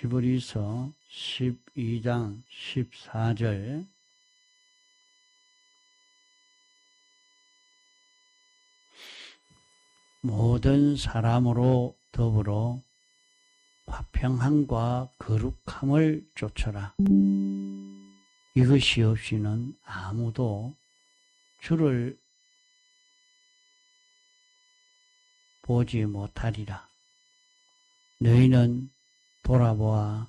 히브리서 12장 14절 모든 사람으로 더불어 화평함과 거룩함을 쫓아라. 이것이 없이는 아무도 주를 보지 못하리라. 너희는 돌아보아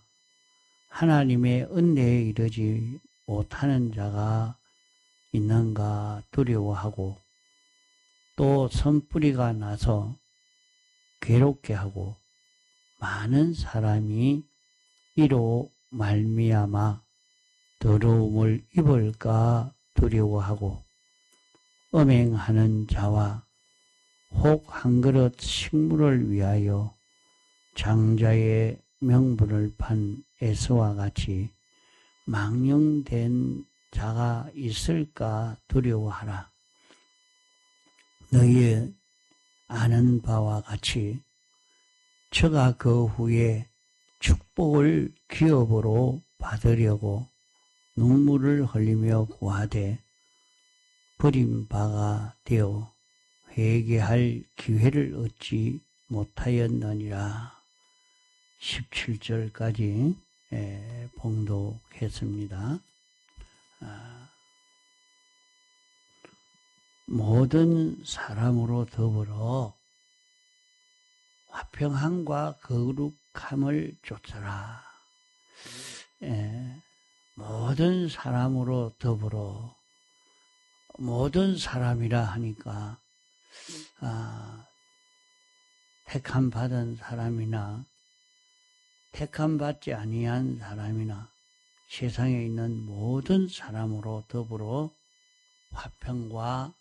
하나님의 은혜에 이르지 못하는 자가 있는가 두려워하고 또 선뿌리가 나서 괴롭게 하고 많은 사람이 이로 말미암아 더러움을 입을까 두려워하고 음행하는 자와 혹 한 그릇 식물을 위하여 장자의 명분을 판 에서와 같이 망령된 자가 있을까 두려워하라. 너희 아는 바와 같이 저가 그 후에 축복을 기업으로 받으려고 눈물을 흘리며 구하되 버림바가 되어 회개할 기회를 얻지 못하였느니라. 17절까지 봉독했습니다. 모든 사람으로 더불어 화평함과 거룩함을 쫓아라. 모든 사람으로 더불어 모든 사람이라 하니까 택함 받은 사람이나 택함 받지 아니한 사람이나 세상에 있는 모든 사람으로 더불어 화평과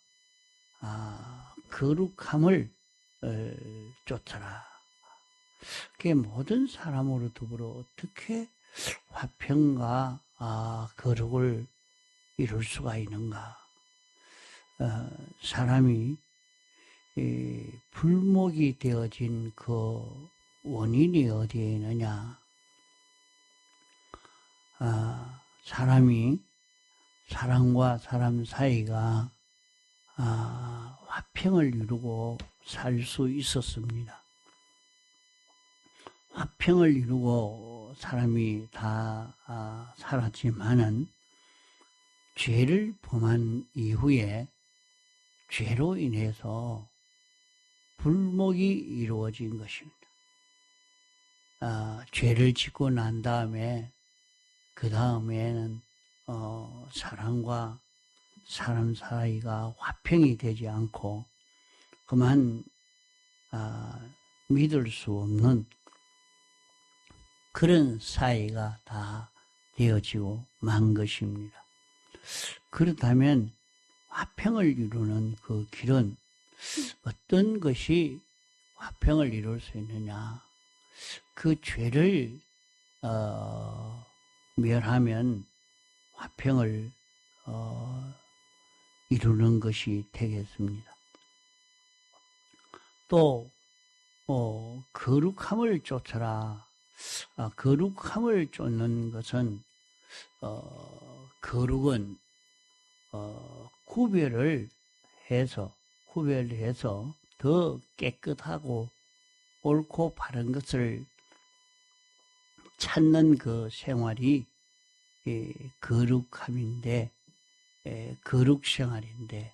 거룩함을 쫓아라. 그게 모든 사람으로 더불어 어떻게 화평과 거룩을 이룰 수가 있는가? 사람이 불목이 되어진 그 원인이 어디에 있느냐? 사람이 사람과 사람 사이가 화평을 이루고 살 수 있었습니다. 화평을 이루고 사람이 다 살았지만은 죄를 범한 이후에 죄로 인해서 불목이 이루어진 것입니다. 죄를 짓고 난 다음에 그 다음에는 사람과 사람 사이가 화평이 되지 않고 그만 믿을 수 없는 그런 사이가 다 되어지고 만 것입니다. 그렇다면 화평을 이루는 그 길은 어떤 것이 화평을 이룰 수 있느냐? 그 죄를 멸하면 화평을 이루는 것이 되겠습니다. 또 거룩함을 쫓아라. 거룩함을 쫓는 것은 거룩은 구별을 해서 더 깨끗하고 옳고 바른 것을 찾는 그 생활이 거룩함인데, 거룩 생활인데,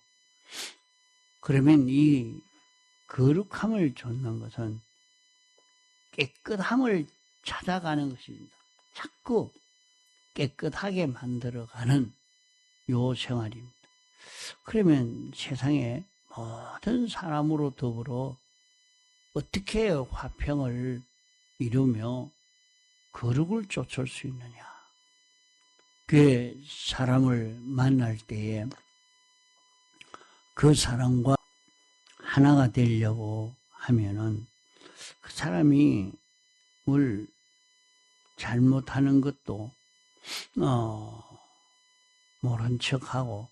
그러면 이 거룩함을 쫓는 것은 깨끗함을 찾아가는 것입니다. 자꾸 깨끗하게 만들어가는 요 생활입니다. 그러면 세상에 모든 사람으로 더불어 어떻게 화평을 이루며 거룩을 쫓을 수 있느냐? 그 사람을 만날 때에 그 사람과 하나가 되려고 하면은 그 사람이 뭘 잘못하는 것도 모른 척하고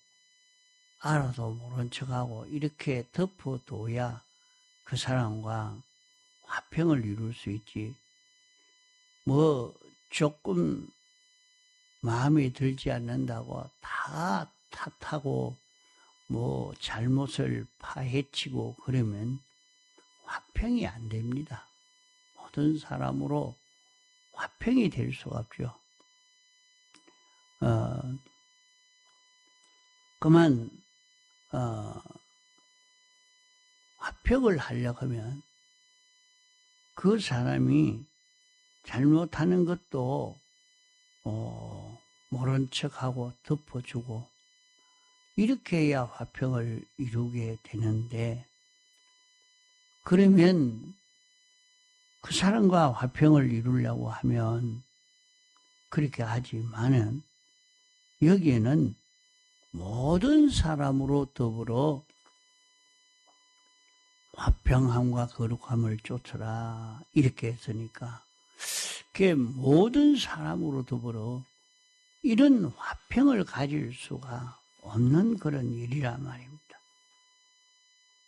알아도 모른 척하고 이렇게 덮어둬야 그 사람과 화평을 이룰 수 있지. 조금 마음에 들지 않는다고 다 탓하고 뭐 잘못을 파헤치고 그러면 화평이 안 됩니다. 모든 사람으로 화평이 될 수가 없죠. 그만 화평을 하려고 하면 그 사람이 잘못하는 것도 모른 척하고 덮어주고 이렇게 해야 화평을 이루게 되는데, 그러면 그 사람과 화평을 이루려고 하면 그렇게 하지만은 여기에는 모든 사람으로 더불어 화평함과 거룩함을 쫓으라 이렇게 했으니까 그 모든 사람으로 더불어 이런 화평을 가질 수가 없는 그런 일이란 말입니다.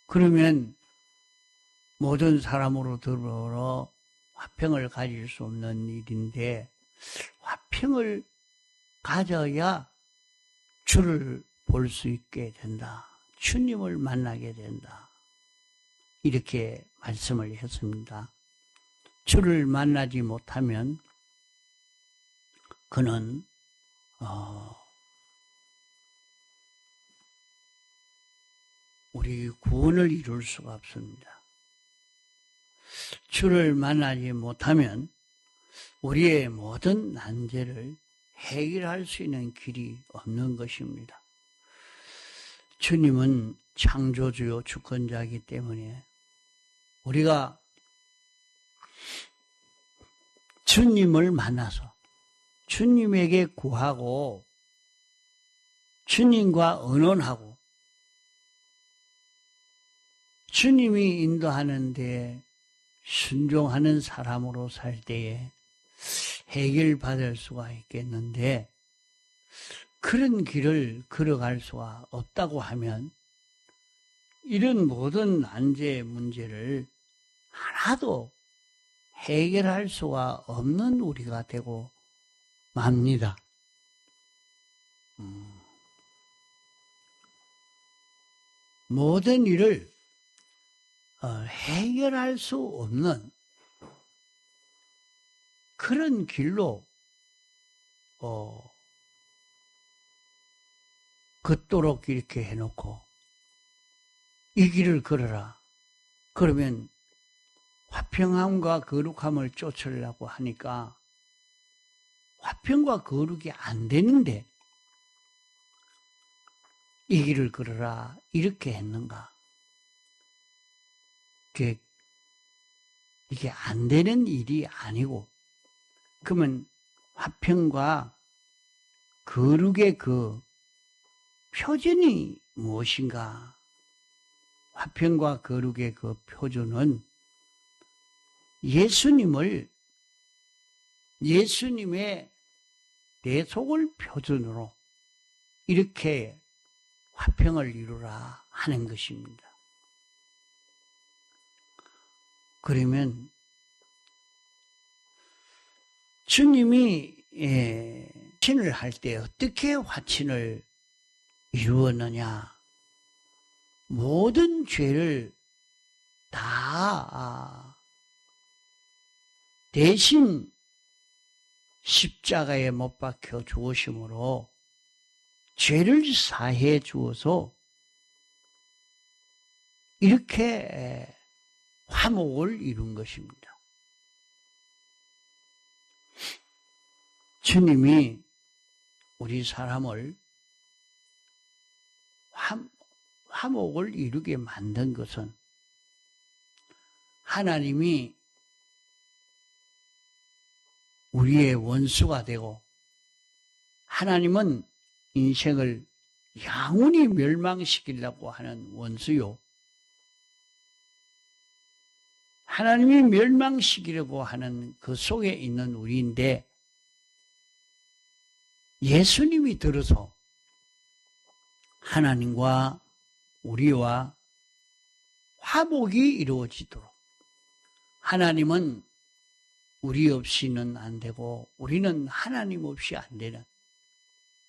그러면 모든 사람으로 더불어 화평을 가질 수 없는 일인데, 화평을 가져야 주를 볼 수 있게 된다. 주님을 만나게 된다. 이렇게 말씀을 했습니다. 주를 만나지 못하면 그는 우리 구원을 이룰 수가 없습니다. 주를 만나지 못하면 우리의 모든 난제를 해결할 수 있는 길이 없는 것입니다. 주님은 창조주요 주권자이기 때문에 우리가 주님을 만나서 주님에게 구하고 주님과 의논하고 주님이 인도하는데 순종하는 사람으로 살 때에 해결받을 수가 있겠는데, 그런 길을 걸어갈 수가 없다고 하면 이런 모든 난제 문제를 하나도 해결할 수가 없는 우리가 되고 맙니다. 모든 일을 해결할 수 없는 그런 길로 걷도록 이렇게 해놓고 이 길을 걸어라. 그러면 화평함과 거룩함을 쫓으려고 하니까 화평과 거룩이 안 되는데 이 길을 걸어라 이렇게 했는가? 이게 안 되는 일이 아니고, 그러면 화평과 거룩의 그 표준이 무엇인가? 화평과 거룩의 그 표준은 예수님의 대속을 표준으로 이렇게 화평을 이루라 하는 것입니다. 그러면 주님이 화친을 할 때 어떻게 화친을 이루었느냐? 모든 죄를 다 대신 십자가에 못 박혀 죽으심으로 죄를 사해 주어서 이렇게 화목을 이룬 것입니다. 주님이 우리 사람을 화목을 이루게 만든 것은 하나님이 우리의 원수가 되고, 하나님은 인생을 영원히 멸망시키려고 하는 원수요, 하나님이 멸망시키려고 하는 그 속에 있는 우리인데, 예수님이 들어서 하나님과 우리와 화목이 이루어지도록, 하나님은 우리 없이는 안 되고 우리는 하나님 없이 안 되는,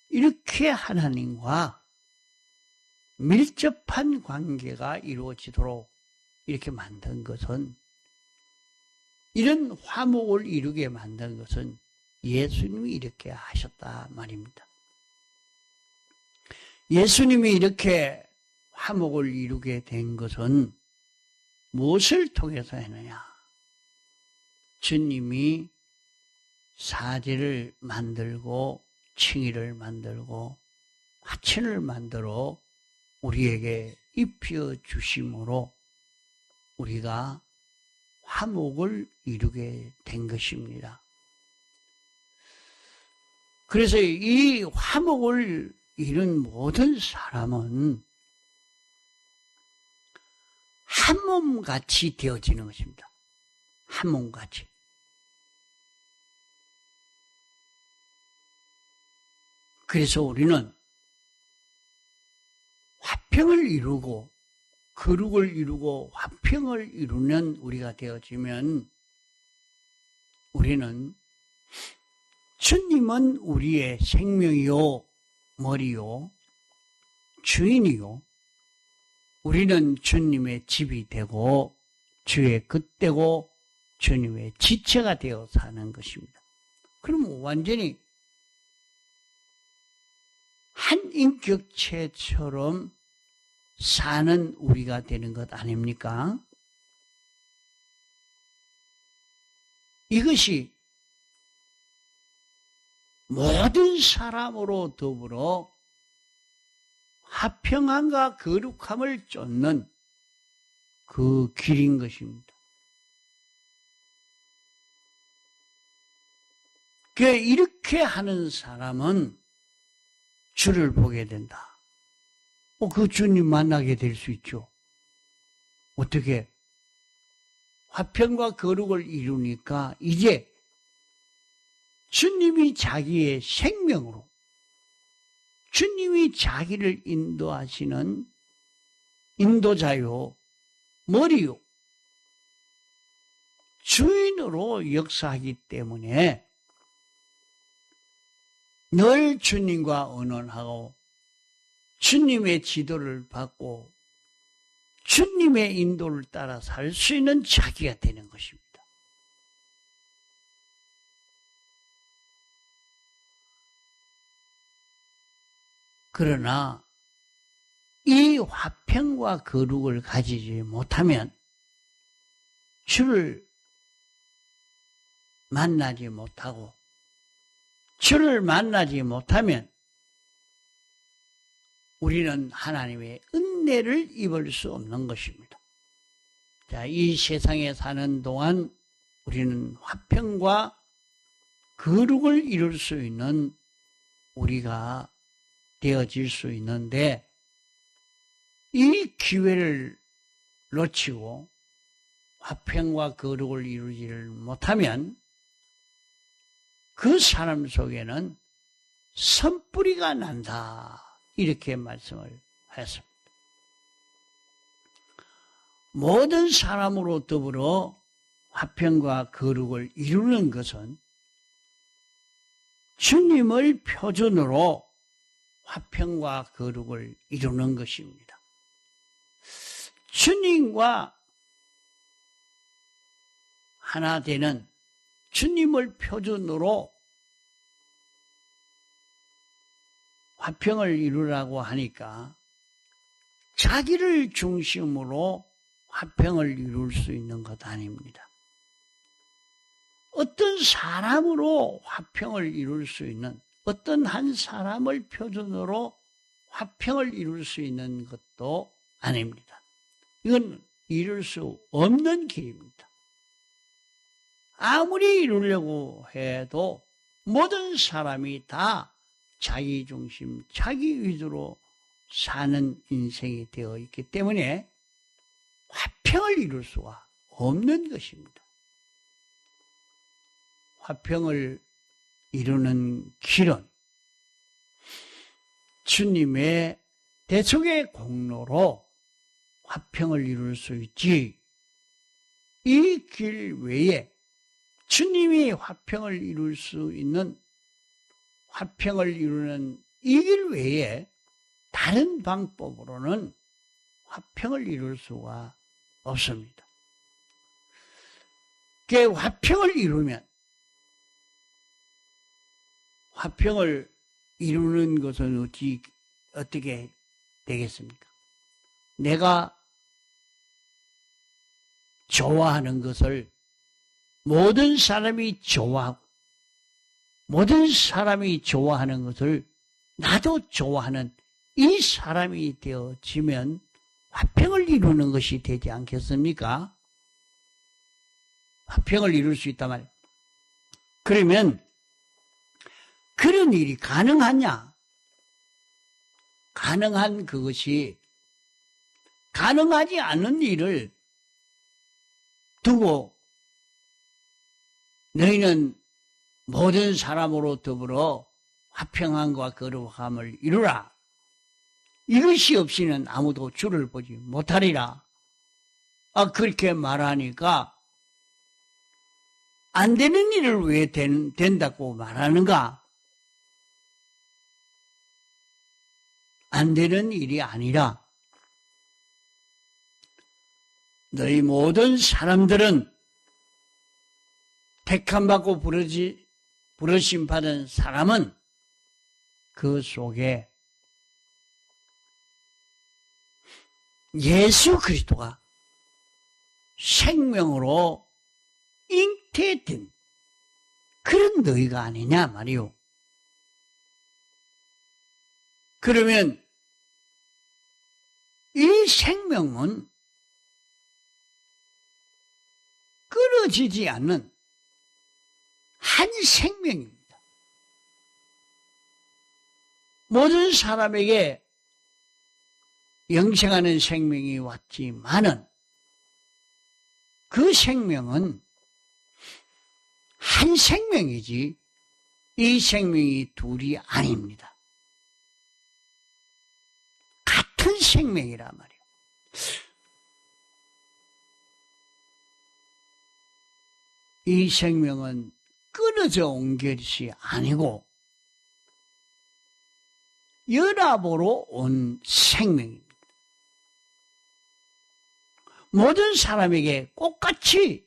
이렇게 하나님과 밀접한 관계가 이루어지도록 이렇게 만든 것은, 이런 화목을 이루게 만든 것은 예수님이 이렇게 하셨다 말입니다. 예수님이 이렇게 화목을 이루게 된 것은 무엇을 통해서 했느냐? 주님이 사제를 만들고 칭의를 만들고 화친을 만들어 우리에게 입혀 주심으로 우리가 화목을 이루게 된 것입니다. 그래서 이 화목을 이룬 모든 사람은 한 몸같이 되어지는 것입니다. 한 몸같이. 그래서 우리는 화평을 이루고 거룩을 이루고 화평을 이루는 우리가 되어지면, 우리는 주님은 우리의 생명이요 머리요 주인이요, 우리는 주님의 집이 되고 주의 겉되고 주님의 지체가 되어 사는 것입니다. 그럼 완전히 한 인격체처럼 사는 우리가 되는 것 아닙니까? 이것이 모든 사람으로 더불어 화평함과 거룩함을 쫓는 그 길인 것입니다. 이렇게 하는 사람은 주를 보게 된다. 그 주님 만나게 될 수 있죠. 어떻게? 화평과 거룩을 이루니까 이제 주님이 자기의 생명으로, 주님이 자기를 인도하시는 인도자요, 머리요, 주인으로 역사하기 때문에 늘 주님과 의논하고 주님의 지도를 받고 주님의 인도를 따라 살 수 있는 자기가 되는 것입니다. 그러나 이 화평과 거룩을 가지지 못하면, 주를 만나지 못하고 주를 만나지 못하면 우리는 하나님의 은혜를 입을 수 없는 것입니다. 자, 이 세상에 사는 동안 우리는 화평과 거룩을 이룰 수 있는 우리가 되어질 수 있는데, 이 기회를 놓치고 화평과 거룩을 이루지를 못하면 그 사람 속에는 선뿌리가 난다, 이렇게 말씀을 하였습니다. 모든 사람으로 더불어 화평과 거룩을 이루는 것은 주님을 표준으로 화평과 거룩을 이루는 것입니다. 주님과 하나 되는, 주님을 표준으로 화평을 이루라고 하니까 자기를 중심으로 화평을 이룰 수 있는 것 아닙니다. 어떤 사람으로 화평을 이룰 수 있는, 어떤 한 사람을 표준으로 화평을 이룰 수 있는 것도 아닙니다. 이건 이룰 수 없는 길입니다. 아무리 이루려고 해도 모든 사람이 다 자기 중심, 자기 위주로 사는 인생이 되어 있기 때문에 화평을 이룰 수가 없는 것입니다. 화평을 이루는 길은 주님의 대속의 공로로 화평을 이룰 수 있지, 이 길 외에 주님이 화평을 이룰 수 있는, 화평을 이루는 이 길 외에 다른 방법으로는 화평을 이룰 수가 없습니다. 그 화평을 이루면, 화평을 이루는 것은 어떻게 되겠습니까? 내가 좋아하는 것을 모든 사람이 좋아하고, 모든 사람이 좋아하는 것을 나도 좋아하는 이 사람이 되어지면 화평을 이루는 것이 되지 않겠습니까? 화평을 이룰 수 있단 말이에요. 그러면 그런 일이 가능하냐? 가능한 그것이, 가능하지 않은 일을 두고 너희는 모든 사람으로 더불어 화평함과 거룩함을 이루라. 이것이 없이는 아무도 주를 보지 못하리라. 그렇게 말하니까 안 되는 일을 왜 된다고 말하는가? 안 되는 일이 아니라 너희 모든 사람들은 택함받고 부르심 받은 사람은 그 속에 예수 그리스도가 생명으로 잉태된 그런 너희가 아니냐 말이요. 그러면 이 생명은 끊어지지 않는 한 생명입니다. 모든 사람에게 영생하는 생명이 왔지만은 그 생명은 한 생명이지 이 생명이 둘이 아닙니다. 같은 생명이란 말이에요. 이 생명은 끊어져 온 것이 아니고 연합으로 온 생명입니다. 모든 사람에게 똑같이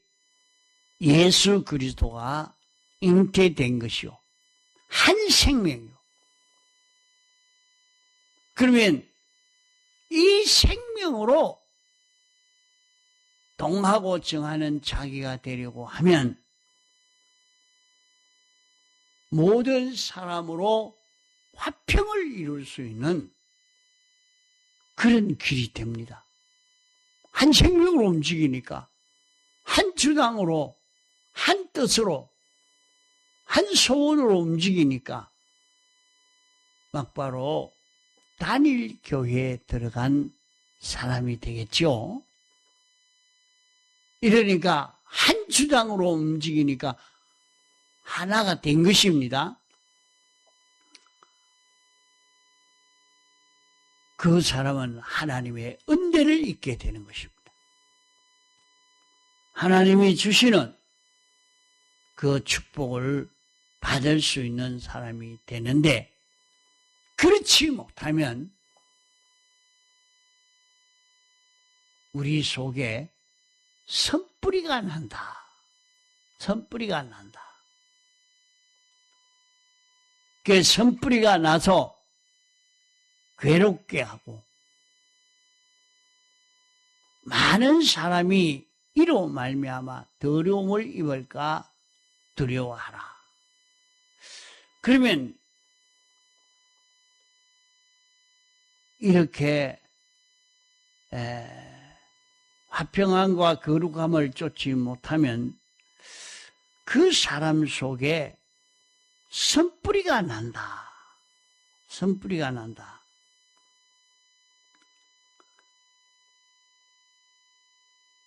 예수 그리스도가 잉태된 것이요. 한 생명이요. 그러면 이 생명으로 동하고 정하는 자기가 되려고 하면 모든 사람으로 화평을 이룰 수 있는 그런 길이 됩니다. 한 생명으로 움직이니까 한 주당으로, 한 뜻으로, 한 소원으로 움직이니까 막바로 단일 교회에 들어간 사람이 되겠죠. 이러니까 한 주당으로 움직이니까 하나가 된 것입니다. 그 사람은 하나님의 은혜를 잊게 되는 것입니다. 하나님이 주시는 그 축복을 받을 수 있는 사람이 되는데, 그렇지 못하면 우리 속에 선뿌리가 난다. 선뿌리가 난다. 그 선뿌리가 나서 괴롭게 하고 많은 사람이 이로 말미암아 더러움을 입을까 두려워하라. 그러면 이렇게 화평함과 거룩함을 쫓지 못하면 그 사람 속에 선뿌리가 난다. 선뿌리가 난다.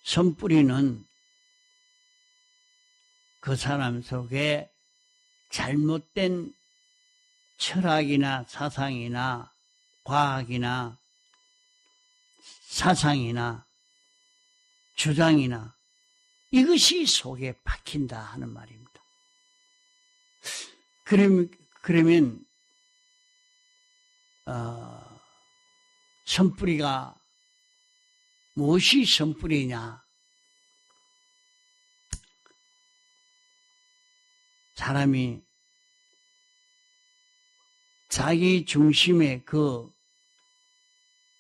선뿌리는 그 사람 속에 잘못된 철학이나 사상이나 과학이나 사상이나 주장이나 이것이 속에 박힌다 하는 말입니다. 그러면 선뿌리가 무엇이 선뿌리냐? 사람이 자기 중심의 그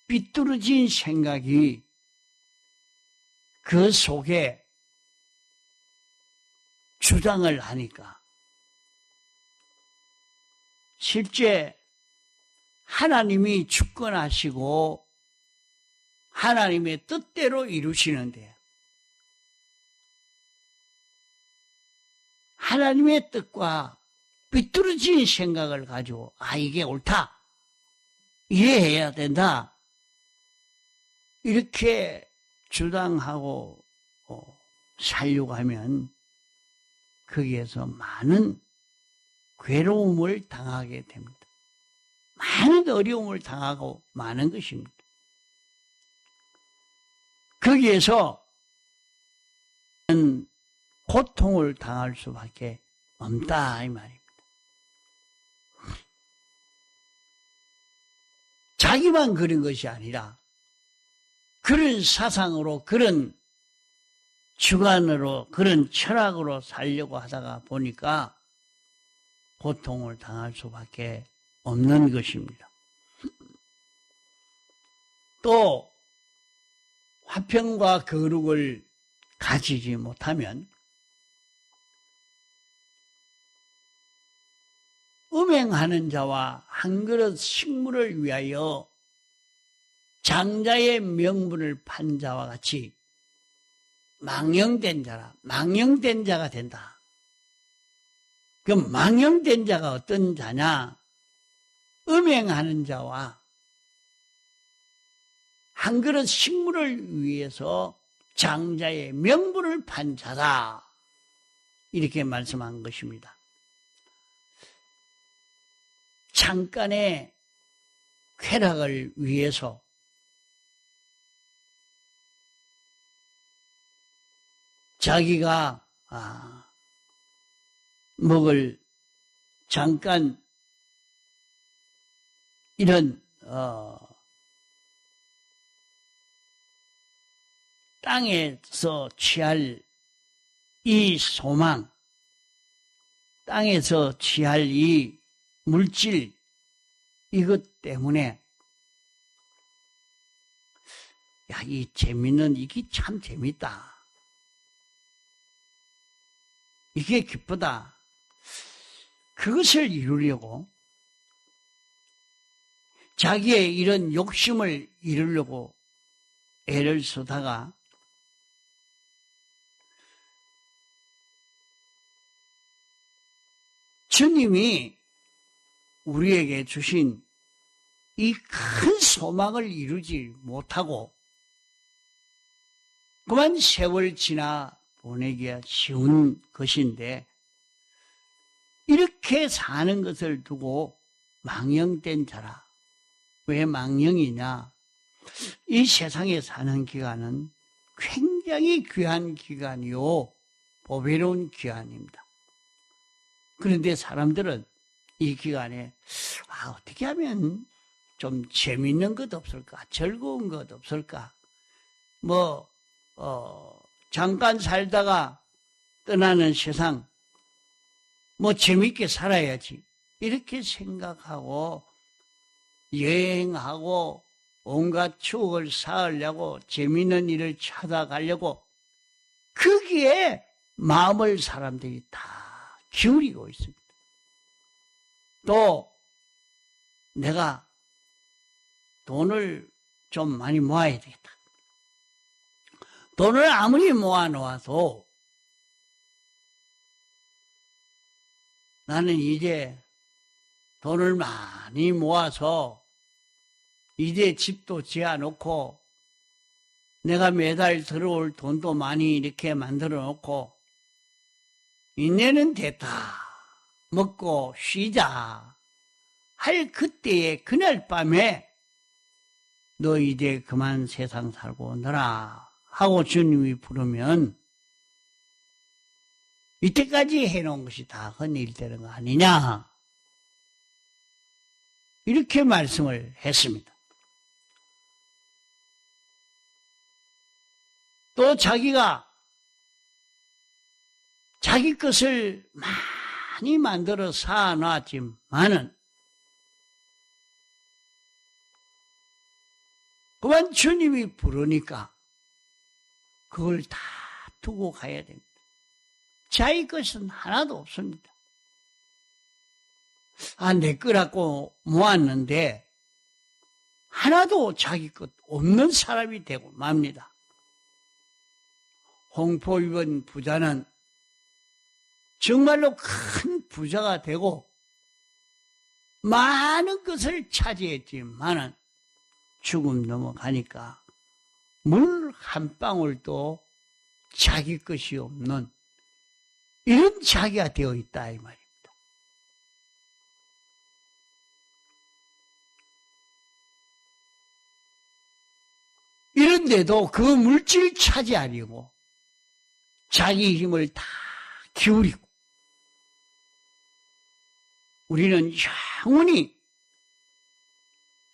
삐뚤어진 생각이 그 속에 주장을 하니까 실제 하나님이 주권하시고 하나님의 뜻대로 이루시는데 하나님의 뜻과 삐뚤어진 생각을 가지고 이게 옳다, 이해해야 된다 이렇게 주장하고 살려고 하면 거기에서 많은 괴로움을 당하게 됩니다. 많은 어려움을 당하고 마는 것입니다. 거기에서 고통을 당할 수밖에 없다 이 말입니다. 자기만 그런 것이 아니라 그런 사상으로, 그런 주관으로, 그런 철학으로 살려고 하다가 보니까 고통을 당할 수밖에 없는 것입니다. 또 화평과 거룩을 가지지 못하면 음행하는 자와 한 그릇 식물을 위하여 장자의 명분을 판 자와 같이 망령된 자가 된다. 그 망령된 자가 어떤 자냐? 음행하는 자와 한 그릇 식물을 위해서 장자의 명분을 판 자다. 이렇게 말씀한 것입니다. 잠깐의 쾌락을 위해서 자기가 먹을 잠깐 이런 땅에서 취할 이 소망, 땅에서 취할 이 물질, 이것 때문에 이 재밌는, 이게 참 재밌다, 이게 기쁘다, 그것을 이루려고 자기의 이런 욕심을 이루려고 애를 쓰다가 주님이 우리에게 주신 이 큰 소망을 이루지 못하고 그만 세월 지나 보내기가 쉬운 것인데 이렇게 사는 것을 두고 망령된 자라. 왜 망령이냐? 이 세상에 사는 기간은 굉장히 귀한 기간이요, 보배로운 기간입니다. 그런데 사람들은 이 기간에 어떻게 하면 좀 재밌는 것 없을까? 즐거운 것 없을까? 잠깐 살다가 떠나는 세상, 재밌게 살아야지, 이렇게 생각하고 여행하고 온갖 추억을 쌓으려고 재밌는 일을 찾아가려고 거기에 마음을 사람들이 다 기울이고 있습니다. 또 내가 돈을 좀 많이 모아야 되겠다. 돈을 아무리 모아놓아도 나는 이제 돈을 많이 모아서 이제 집도 지어놓고 내가 매달 들어올 돈도 많이 이렇게 만들어 놓고 이제는 됐다, 먹고 쉬자 할 그때의 그날 밤에 너 이제 그만 세상 살고 오너라 하고 주님이 부르면 이때까지 해놓은 것이 다 헛일되는 거 아니냐, 이렇게 말씀을 했습니다. 또 자기가 자기 것을 많이 만들어 쌓아놨지만은 그만 주님이 부르니까 그걸 다 두고 가야 됩니다. 자기 것은 하나도 없습니다. 내 거라고 모았는데 하나도 자기 것 없는 사람이 되고 맙니다. 홍포 입은 부자는 정말로 큰 부자가 되고 많은 것을 차지했지만은 죽음 넘어가니까 물 한 방울도 자기 것이 없는 이런 자기가 되어 있다, 이 말입니다. 이런데도 그 물질 차지하려고 자기 힘을 다 기울이고 우리는 영원히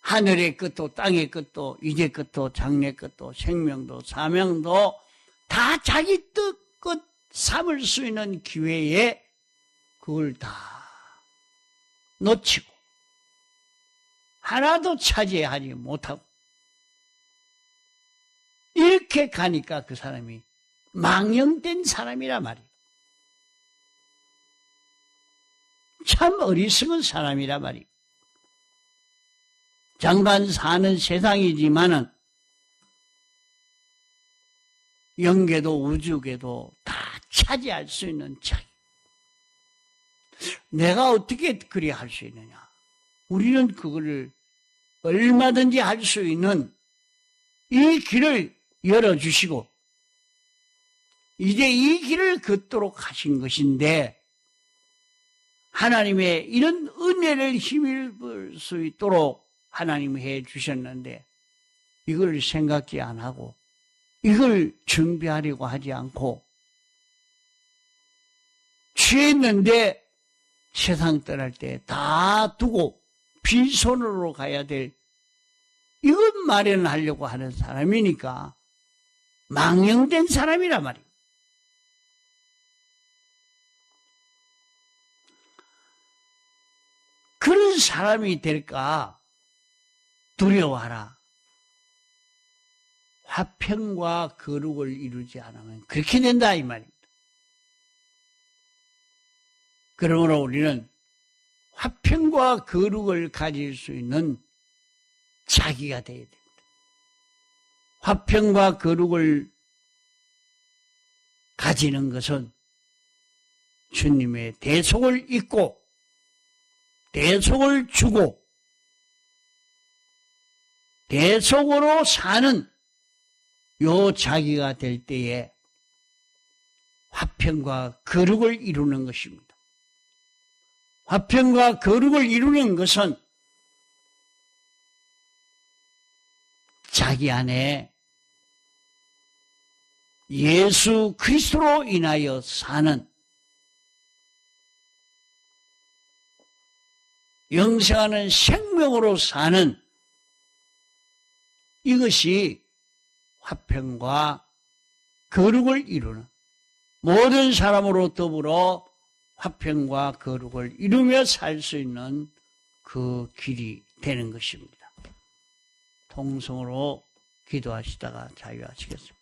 하늘의 것도 땅의 것도 이제 것도 장래 것도 생명도 사명도 다 자기 뜻껏 삼을 수 있는 기회에 그걸 다 놓치고 하나도 차지하지 못하고 이렇게 가니까 그 사람이 망령된 사람이란 말이에요. 참 어리석은 사람이란 말이에요. 잠깐 사는 세상이지만은 영계도 우주계도 다 차지할 수 있는 자기. 내가 어떻게 그리 할 수 있느냐? 우리는 그거를 얼마든지 할 수 있는 이 길을 열어주시고 이제 이 길을 걷도록 하신 것인데 하나님의 이런 은혜를 힘입을 수 있도록 하나님이 해 주셨는데 이걸 생각지 안 하고 이걸 준비하려고 하지 않고 취했는데 세상 떠날 때 다 두고 빈손으로 가야 될 이것 마련하려고 하는 사람이니까 망령된 사람이란 말이에요. 그런 사람이 될까 두려워하라. 화평과 거룩을 이루지 않으면 그렇게 된다 이 말입니다. 그러므로 우리는 화평과 거룩을 가질 수 있는 자기가 되어야 됩니다. 화평과 거룩을 가지는 것은 주님의 대속을 잊고 대속을 주고 대속으로 사는 요 자기가 될 때에 화평과 거룩을 이루는 것입니다. 화평과 거룩을 이루는 것은 자기 안에 예수 그리스도로 인하여 사는 영생하는 생명으로 사는 이것이 화평과 거룩을 이루는 모든 사람으로 더불어 화평과 거룩을 이루며 살 수 있는 그 길이 되는 것입니다. 통성으로 기도하시다가 자유하시겠습니다.